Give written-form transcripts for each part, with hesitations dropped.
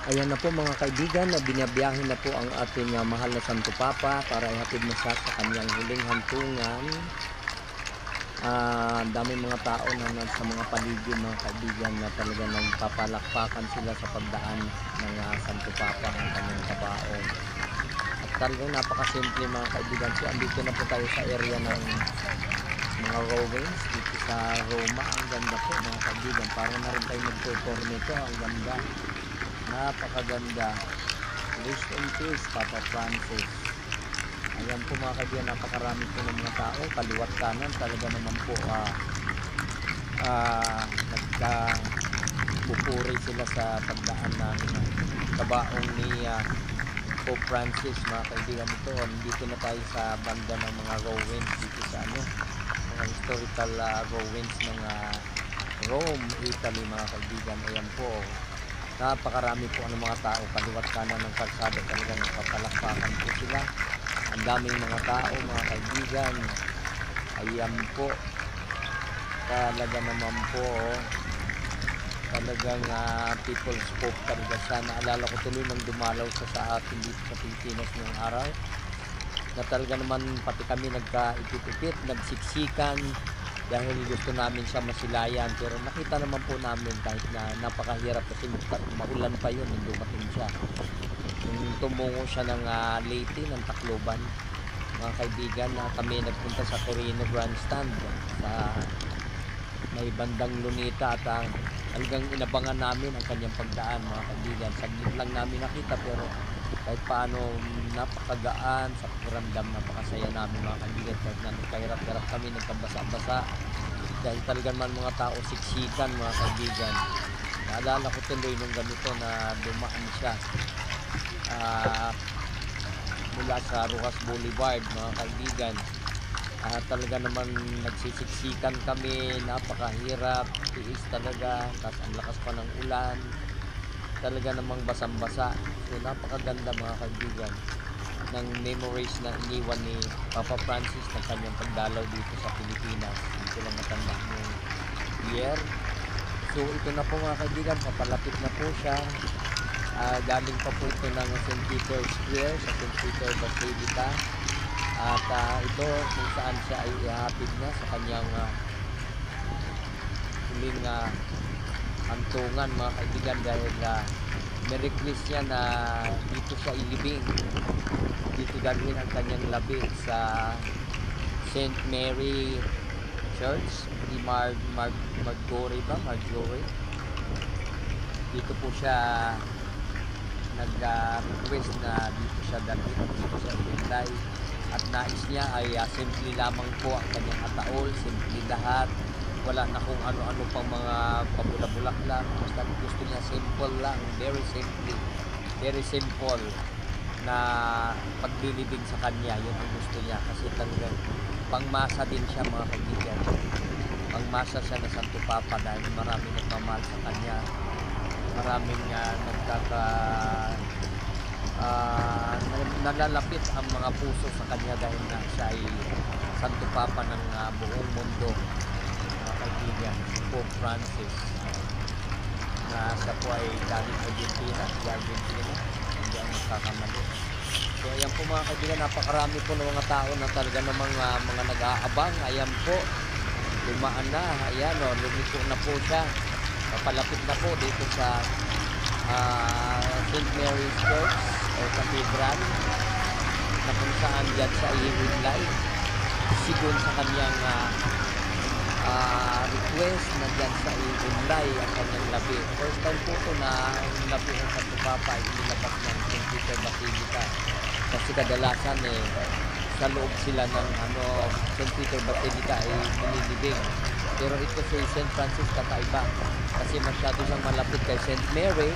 Ayan na po mga kaibigan, na binabiyahe na po ang ating mahal na Santo Papa para ihatid na siya sa kanyang huling hantungan. Ang daming mga tao na nasa mga paligid mga kaibigan na talaga nagpapalakpakan sila sa pagdaan ng Santo Papa ang kanyang kabaong. At talagang napakasimple mga kaibigan. So andito na po tayo sa area ng mga ruins dito sa Roma. Ang ganda po mga kaibigan. Parang na rin tayo nagtutor nito. Ang ganda. Napakaganda. Rest in peace, Papa Francis. Ayan po mga kaibigan, napakarami po ng mga tao, kaliwat kanan, talaga naman po nagpupuri sila sa pagdaan ng kabaong ni Pope Francis mga kaibigan. Ito, dito na tayo sa banda ng mga ruins dito sa mga historical ruins ng Rome, Italy mga kaibigan. Ayan po, napakarami po ng mga tao, kaliwat kanan ng kalsada, talaga nagpapalakpakan po sila. Ang daming mga tao mga kaibigan. Ayan po, talaga naman po talagang people's pope talaga siya. Naalala ko tuloy nang dumalaw siya sa atin dito sa Pilipinas ngayong araw, na talaga naman pati kami nagkaipit-ipit, nagsiksikan dahil gusto namin siya masilayan. Pero nakita naman po namin kahit na napakahirap kasi maulan pa yun nung dumating siya. Nung tumungo siya ng Leyte, ng Tacloban mga kaibigan, na kami nagpunta sa Quirino Grandstand sa may bandang Lunita, at hanggang inabangan namin ang kanyang pagdaan mga kaibigan. Saglit lang namin nakita pero kahit paano napakagaan sa pakiramdam, napakasaya namin mga kaibigan. Kahit na nagkahirap-hirap kami, nagkabasa-basa dahil talaga man mga tao siksikan mga kaibigan. Naalala ko tuloy nung ganito na dumaan siya mula sa Rojas Boulevard mga kaibigan. Talaga naman nagsisiksikan kami, napakahirap, tiis talaga, tapos ang lakas pa ng ulan, talaga namang basang-basa. So napakaganda mga kaibigan ng memories na iniwan ni Papa Francis ng kanyang pagdalaw dito sa Pilipinas. Ito lang matanda ng year. So ito na po mga kaibigan, papalapit na po siya. Galing pa po ito ng St. Peter's Square sa St. Peter Basilica. At ito kung saan siya ay ihatid na sa kanyang huling hantungan mga kaibigan, dahil nirequest niya na dito siya ilibing, dito dalhin ang kanyang labi sa St. Mary Church ni Marjorie. Dito po siya nag-request na dito siya dalhin, dito siya ilibing. At nais niya ay simple lamang po ang kanyang ataol, simple lahat. Wala na kung ano-ano pang mga pabulabulak lang. Basta gusto niya simple lang, very simple na paglilibing sa kanya. Yun ang gusto niya kasi talagang pangmasa din siya mga kaibigan. Pangmasa siya na Santo Papa dahil maraming nagmamahal sa kanya. Maraming nalalapit ang mga puso sa kanya dahil na siya ay Santo Papa ng buong mundo mga kaibigan, si Pope Francis, na siya po ay galing Argentina, hindi ang magkakamali. So ayan po mga kaibigan, napakarami po ng mga tao na talaga namang mga nag-aabang. Ayan po, dumaan na, ayan o, lumiko na po siya, papalapit na po dito sa St. Mary's Church o Cathedral, na kung saan dyan sa ihiwinlay sigon sa kanyang request na dyan sa ihiwinlay ang kanyang labi. First time po ito na ang labi ng Santo Papa ay inilabas ng St. Peter Basilica, kasi kadalasan sa loob sila ng St. Peter Basilica ay nililibing. Pero ito si St. Francis kakaiba kasi masyado siyang malapit kay St. Mary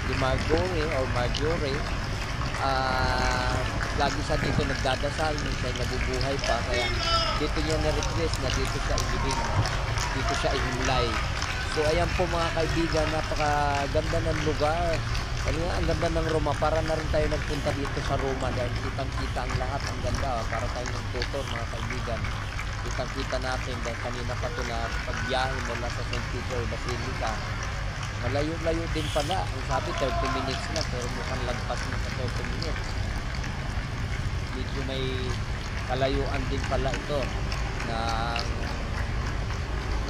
di Marjorie. Lagi siya dito nagdadasal nung siya nabubuhay pa, kaya dito niya na-request na dito siya ilibing, dito siya ihimlay. So ayan po mga kaibigan, napakaganda ng lugar. Kanina ang ganda ng Roma, para na rin tayo nagpunta dito sa Roma dahil kitang-kita ang lahat, ang ganda. Para tayo nagtutor mga kaibigan, kitang-kita natin dahil kanina pa ito na pagbiyahe mula sa St. Peter Basilica Malayo-layo din pala. Ang sabi 30 minutes na pero mukhang lagpas na sa 30 minutes. Medyo may kalayuan din pala ito ng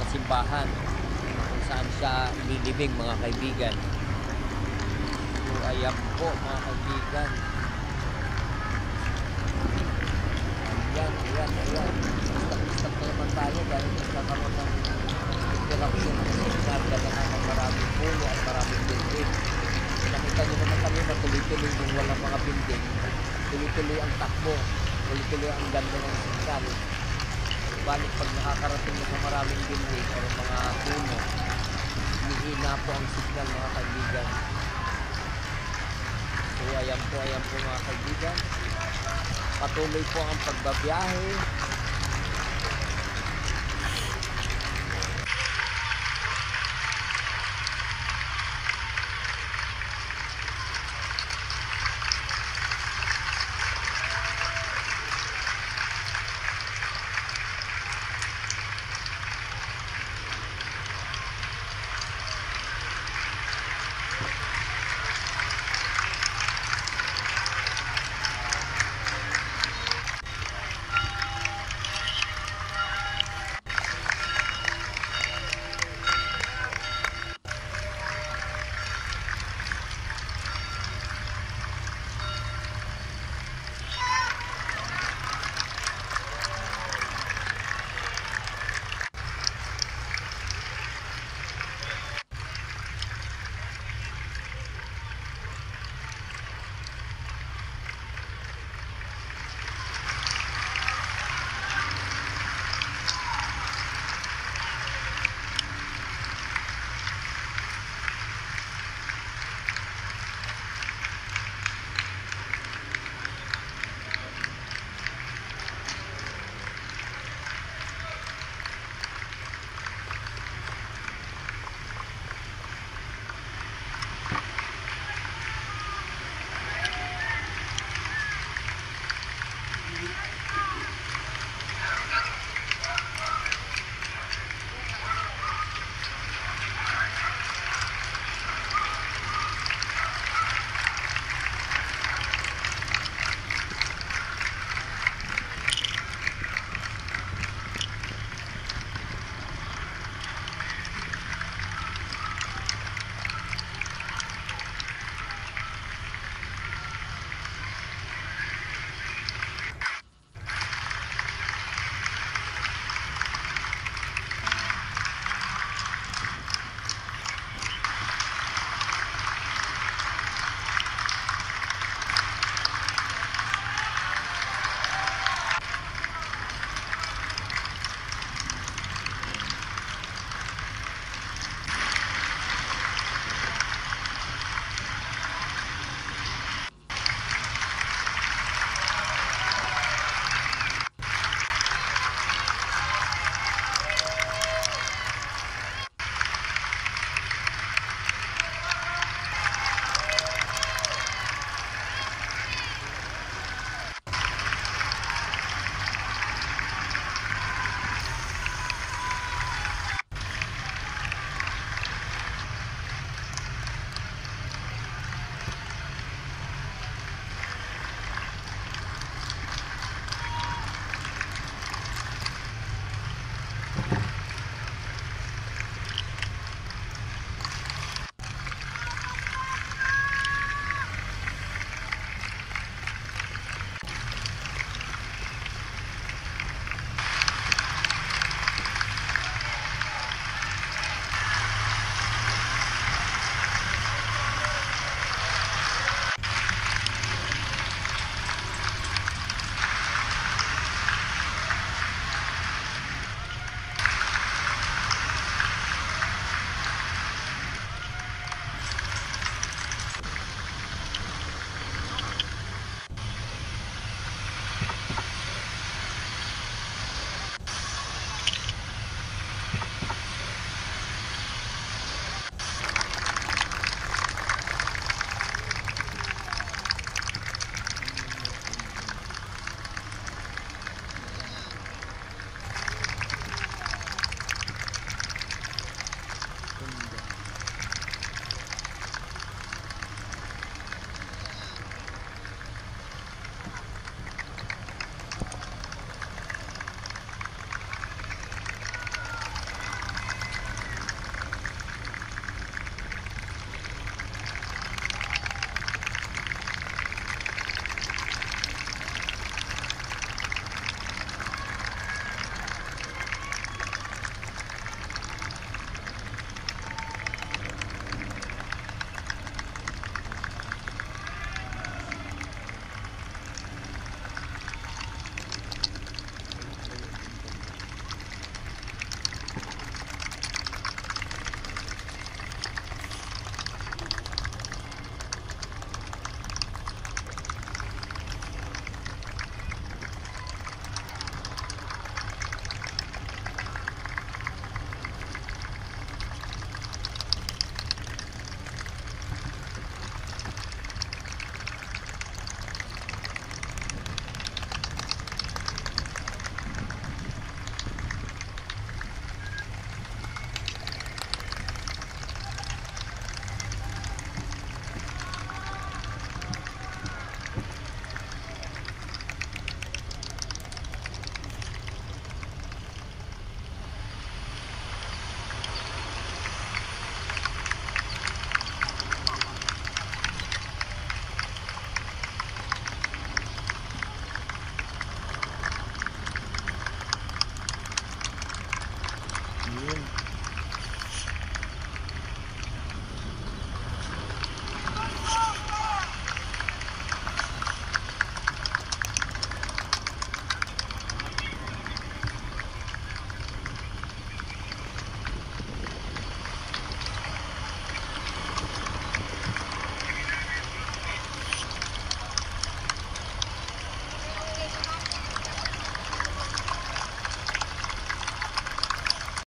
simbahan kung saan siya ililibing mga kaibigan. So ayan po mga kaibigan. Ayan. Stop na naman tayo dahil nagkakaroon ng interruption ng signal dala ng maraming puno at maraming building. Nakita nyo naman kami na tuloy-tuloy yung walang mga building. Tuloy-tuloy ang takbo. Tuloy-tuloy ang ganda ng signal. Balik pag nakakarating na sa maraming building o mga puno, hihina po ang signal mga kaibigan. So ayan po mga kaibigan. Patuloy po ang pagbabiyahe